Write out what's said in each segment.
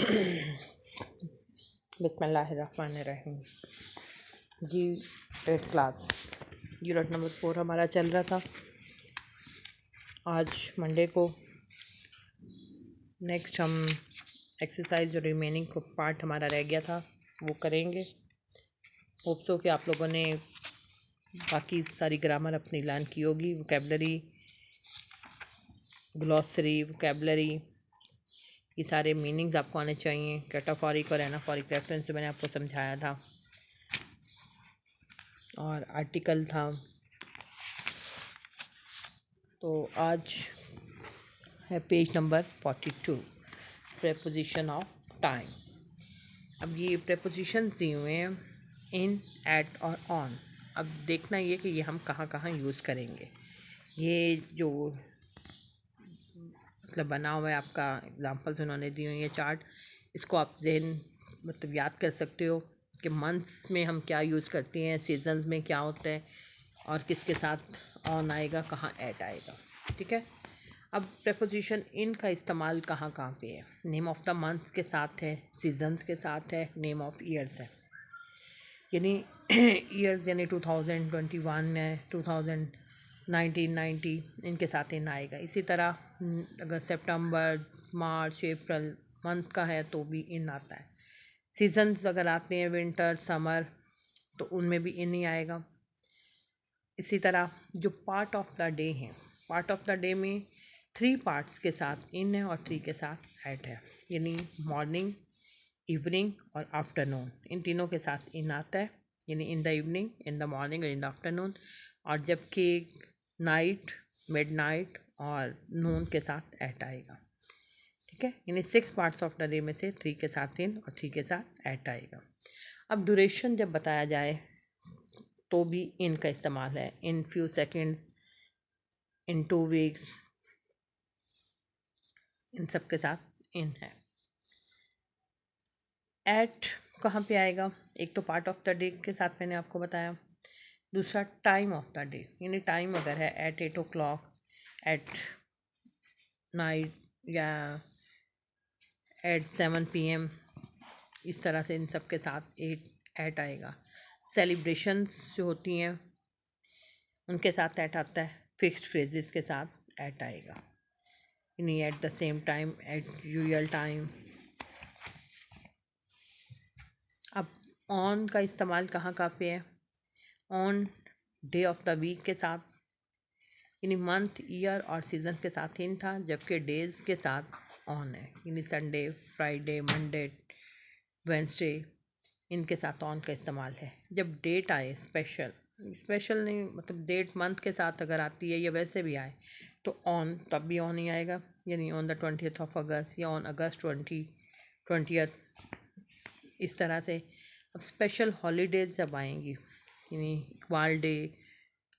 बिस्मिल्लाहिर्रहमानिर्रहीम जी। 8 class unit number 4 हमारा चल रहा था। आज मंडे को नेक्स्ट हम एक्सरसाइज जो रिमेनिंग पार्ट हमारा रह गया था वो करेंगे। होप सो कि आप लोगों ने बाकी सारी ग्रामर अपनी लर्न की होगी। वोकेबलरी, ग्लॉसरी, वोकेबलरी, ये सारे मीनिंग्स आपको आने चाहिए। कैटाफोरिक और एनाफोरिक रेफरेंस मैंने आपको समझाया था, और आर्टिकल था। तो आज है page number 42, preposition of time. अब ये प्रेपोजिशन दिए हुए हैं इन, एट और ऑन। अब देखना ये कि ये हम कहाँ कहाँ यूज़ करेंगे। ये जो मतलब बना हुआ है आपका एग्जांपल्स उन्होंने दिए हुए, ये चार्ट, इसको आप जहन मतलब याद कर सकते हो कि मंथ्स में हम क्या यूज़ करते हैं, सीजन्स में क्या होता है, और किसके साथ ऑन आएगा, कहाँ एट आएगा। ठीक है। अब प्रेपोजिशन इन का इस्तेमाल कहाँ कहाँ पे है। नेम ऑफ द मंथ्स के साथ है, सीजन्स के साथ है, नेम ऑफ ईयर्स है। यानी ईयर्स यानी 2021 है, 1990 इनके साथ इन आएगा। इसी तरह अगर सितंबर, मार्च, अप्रैल मंथ का है तो भी इन आता है। सीजन्स अगर आते हैं विंटर, समर, तो उनमें भी इन ही आएगा। इसी तरह जो पार्ट ऑफ द डे है, पार्ट ऑफ द डे में 3 पार्ट्स के साथ इन है और 3 के साथ एट है। यानी मॉर्निंग, इवनिंग और आफ्टरनून, इन तीनों के साथ इन आता है। यानी in the evening, in the morning और इन द आफ्टरनून। और जबकि नाइट, मिड नाइट और नून के साथ एट आएगा। ठीक है। यानी 6 पार्ट्स ऑफ द डे में से 3 के साथ इन और 3 के साथ एट आएगा। अब ड्यूरेशन जब बताया जाए तो भी इन का इस्तेमाल है। In few seconds, in 2 weeks, इन सब के साथ इन है। एट कहाँ पे आएगा? एक तो पार्ट ऑफ द डे के साथ मैंने आपको बताया, दूसरा टाइम ऑफ द डे। यानी टाइम अगर है एट 8 o'clock, एट नाइट या एट 7 PM, इस तरह से इन सब के साथ एट आएगा। सेलिब्रेशंस जो होती हैं उनके साथ एट आता है। फिक्स्ड फ्रेजेस के साथ एट आएगा। यानी at the same time, at usual time. अब ऑन का इस्तेमाल कहाँ कहाँ पे है? On day of the week के साथ, यानी मंथ, ईयर और सीजन के साथ इन था, जबकि डेज के साथ ऑन है। यानी संडे, फ्राइडे, मंडे, वेंसडे, इनके साथ ऑन का इस्तेमाल है। जब डेट आए स्पेशल, स्पेशल नहीं मतलब डेट मंथ के साथ अगर आती है या वैसे भी आए तो ऑन, तब भी ऑन ही आएगा। यानी on the 20th of August या ऑन अगस्त 20th, इस तरह से। अब स्पेशल हॉलीडेज जब आएंगी, यानी इकबाल डे,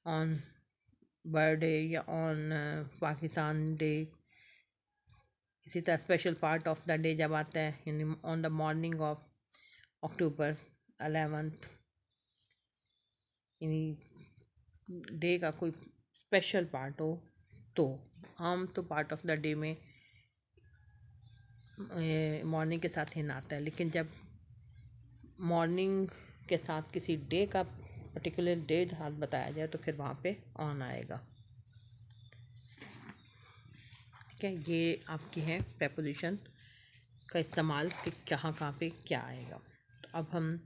ऑन बर्थडे या ऑन पाकिस्तान डे, इसी तरह special part of the day जब आता है, यानी on the morning of October 11th, यानी डे का कोई स्पेशल पार्ट हो तो। आम तो पार्ट ऑफ द डे में मॉर्निंग के साथ इन आता है, लेकिन जब मॉर्निंग के साथ किसी डे का पर्टिकुलर डे साथ बताया जाए तो फिर वहाँ पे ऑन आएगा। ठीक है। ये आपकी है प्रेपोजिशन का इस्तेमाल कि कहाँ पे क्या आएगा। तो अब हम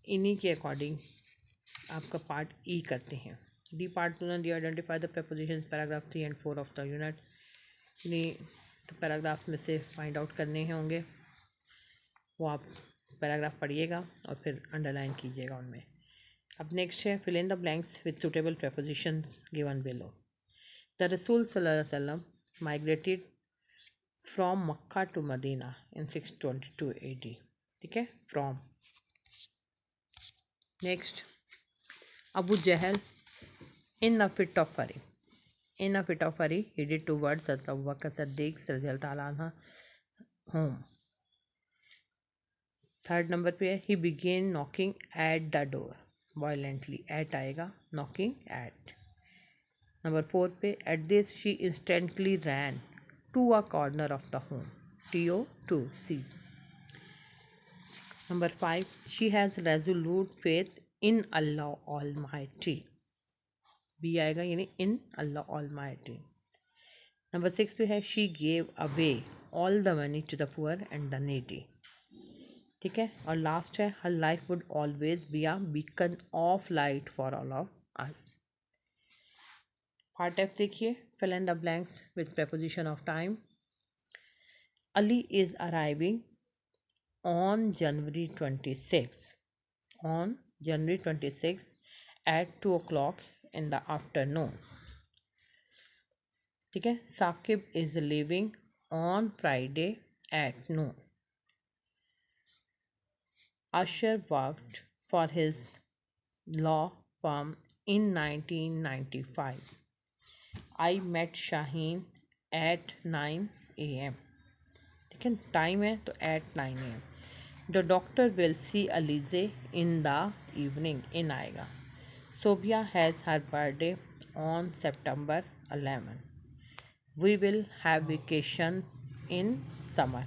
इन्हीं के अकॉर्डिंग आपका पार्ट ई करते हैं। D part D identify the preposition, paragraph 3 and 4 of the unit. तो पैराग्राफ में से फाइंड आउट करने होंगे, वो आप पैराग्राफ पढ़िएगा और फिर अंडरलाइन कीजिएगा उनमें। अब नेक्स्ट है fill in the blanks with suitable prepositions given below. The रसूल सल्लल्लाहु अलैहि वसल्लम migrated from Mecca to Medina in 622 AD। ठीक है। From. Next, Abu Jahl in a fit of fury. In a fit of fury, he did towards Abu Bakr Siddiq रज़ियल्लाहु ताला अन्हु home. Third number पे है he began knocking at the door violently. At आएगा, knocking at. Number 4 पे at this she instantly ran to a corner of the home. TO2C. Number 5, she has resolute faith in Allah Almighty. B आएगा यानी in Allah Almighty. Number 6 पे है she gave away all the money to the poor and the needy. ठीक है, और last है her life would always be a beacon of light for all of us. Part F देखिए, fill in the blanks with preposition of time. Ali is arriving on January 26th. On January 26th at 2 o'clock in the afternoon. ठीक है, Saqib is leaving on Friday at noon. Asher worked for his law firm in 1995. I met Shaheen at 9 a.m. ठीक है, time है तो at 9 a.m. The doctor will see Alize in the evening. In आएगा. Sobia has her birthday on September 11. We will have vacation in summer.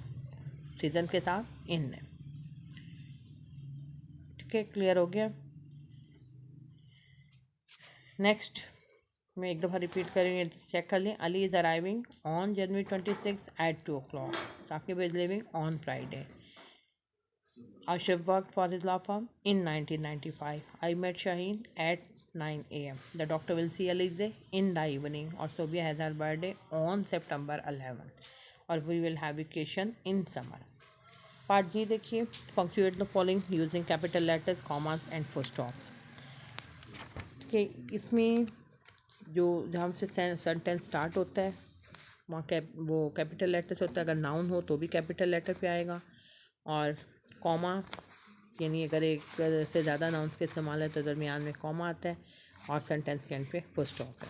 Season के साथ in है. ठीक है, क्लियर हो गया. नेक्स्ट मैं एक दफ़ा रिपीट करेंगे, चेक कर लें. Ali is arriving on January 26 at 2 o'clock. Saqib is living on Friday. Ashraf worked for his law firm in 1995. I met Shaheen at 9 a.m. The doctor will see Alize in the evening. और Sobia has her birthday on September 11. और we will have vacation in summer. Part G देखिए, punctuate the following using capital letters, commas and full stops. ठीक है, इसमें जो जहाँ से sentence start होता है वहाँ वो कैपिटल लेटर से होता है. अगर नाउन हो तो भी कैपिटल लेटर पे आएगा. और कॉमा यानी अगर एक से ज़्यादा नाउन्स के इस्तेमाल है तो दरमियान में कॉमा आता है और सेंटेंस के एंड पे फुल स्टॉप है.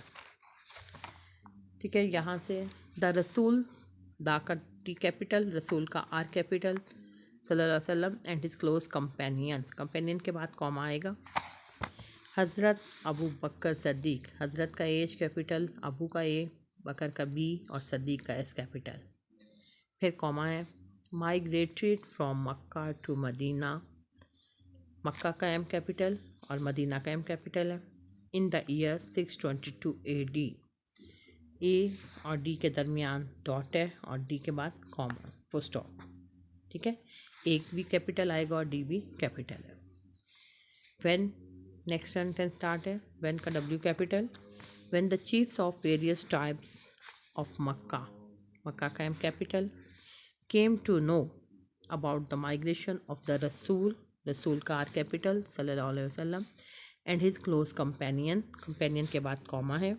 ठीक है, यहाँ से द रसूल, द का टी कैपिटल, रसूल का आर कैपिटल, सल्लल्लाहु अलैहि वसल्लम and his close companion. Companion के बाद कॉमा आएगा. हज़रत अबू बकर सदीक, हज़रत का एच कैपिटल, अबू का ए, बकर का बी और सदीक का एस कैपिटल. फिर कॉमा है. Migrated from Mecca to Medina, Mecca का एम कैपिटल और मदीना का एम कैपिटल है. In the year 622 AD. A और डी के दरमियान डॉट है और डी के बाद कॉमा, फुल स्टॉप. ठीक है, एक भी कैपिटल आएगा और डी भी कैपिटल है. व्हेन नेक्स्ट सेंटेंस स्टार्ट है. व्हेन का W capital. When the chiefs of various tribes of Mecca, Mecca का M capital, came to know about the migration of the रसूल, रसूल का आर कैपिटल, सल्लल्लाहु अलैहि वसल्लम and his close companion, companion के बाद कॉमा है.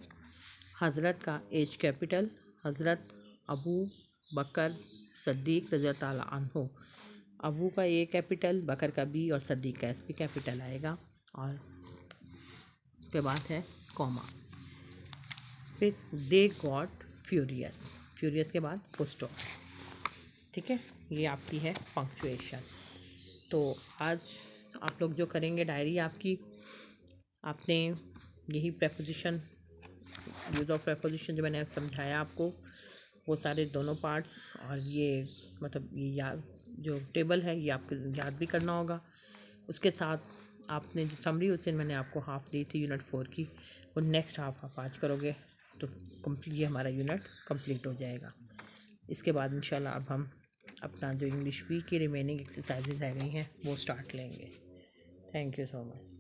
हज़रत का एच कैपिटल, हज़रत अबू बकर सद्दीक रज़ी अल्लाह ताला अन्हु, अबू का ए कैपिटल, बकर का बी और सद्दीक का एस भी कैपिटल आएगा. और उसके बाद है कॉमा. फिर दे गॉट फ्यूरियस, फ्यूरियस के बाद फुल स्टॉप. ठीक है, ये आपकी है पंक्चुएशन. तो आज आप लोग जो करेंगे डायरी आपकी, आपने यही प्रेपोजिशन, यूज़ ऑफ प्रेपोजिशन जो मैंने समझाया आपको, वो सारे दोनों पार्ट्स और ये मतलब ये याद जो टेबल है ये आपको याद भी करना होगा. उसके साथ आपने जो समरी उस दिन मैंने आपको हाफ दी थी यूनिट 4 की, वो नेक्स्ट हाफ आप आज करोगे तो ये हमारा यूनिट कंप्लीट हो जाएगा. इसके बाद इंशाल्लाह अब हम अपना जो इंग्लिश वीक की रिमेनिंग एक्सरसाइजेज रह गई हैं वो स्टार्ट लेंगे. Thank you so much.